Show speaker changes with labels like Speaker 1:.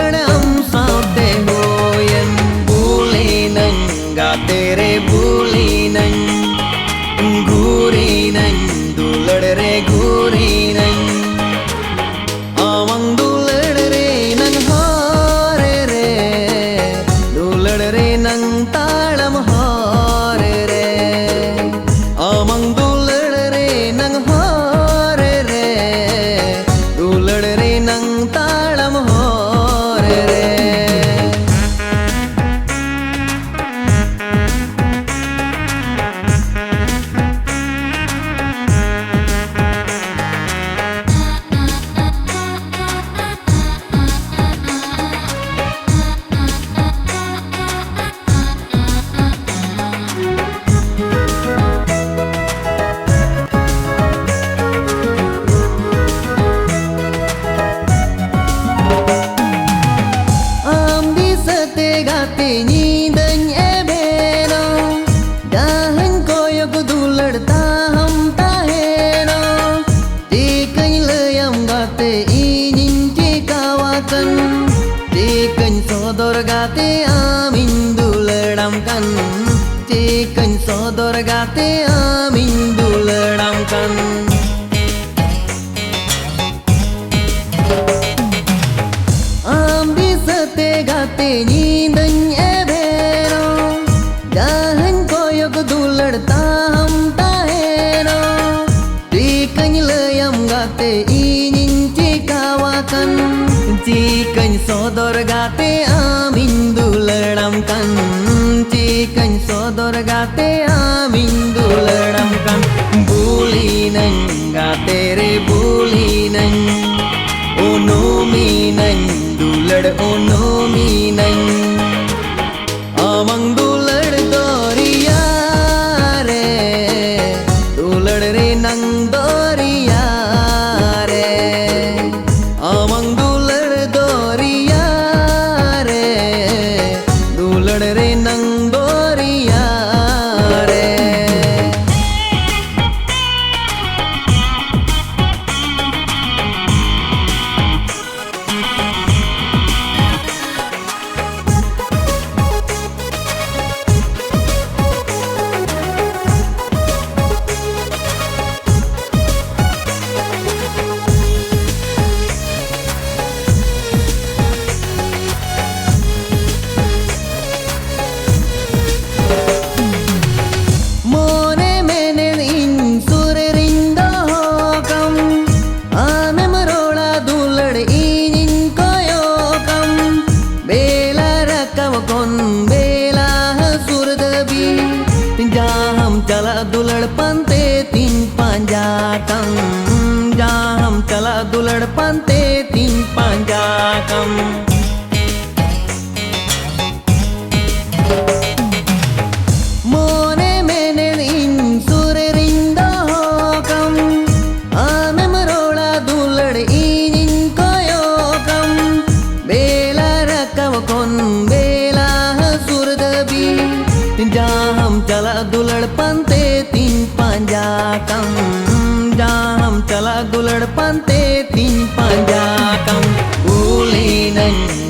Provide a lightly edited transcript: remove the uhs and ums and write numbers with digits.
Speaker 1: दुलड़ हम साथे होयन भूली नंग गाते रे भूली नंग घूरी नंग दुलड़ रे घूरी नंग आमंग दुलड़ रे नंग हारे रे दुलड़ रे नंग तालम हारे रे आमंग दुलड़ रे नंग हारे रे दुलड़ रे नंग तालम हारे रे गाते नींदन ए बेनो दाहन कोयक दुलड़ता हम ताहेनो तीकन लयम गाते इनिन टिकावाकन तीकन सodor गाते आमिन दुलड़म कन तीकन सodor गाते आमिन दुलड़म कन गाते नींदन ए बेनो दाहन कोयक दुलड़ता हम ताहेनो तीकन लयम गाते इनिन टिकावाकन तीकन सodor गाते आमिन दुलड़म कन तीकन सodor गाते आमिन दुलड़म कन भूली नंग गाते रे भूली नंग ओनो मी नंग दुलड़ ओनो मी नंग आमंग दुलड़ दोरिया रे दुलड़ रे नंग दोरिया रे आमंग दुलड़ दोरिया रे दुलड़ रे नंग दोरिया रे चला दुलड़ पंते तीन पांजा कम जा हम चला दुलड़ पंते तीन पांजा कम मोने मैंने इन सुर रिंदा कम आमे मरोड़ा दुलड़ इन कोयो कम बेला रकव कोन बेला सुर दबी जा हम चला दुलड़ पंते तीन पांजा कम जा हम चला दुलड़ पंते तीन पांजा कम भूली नंग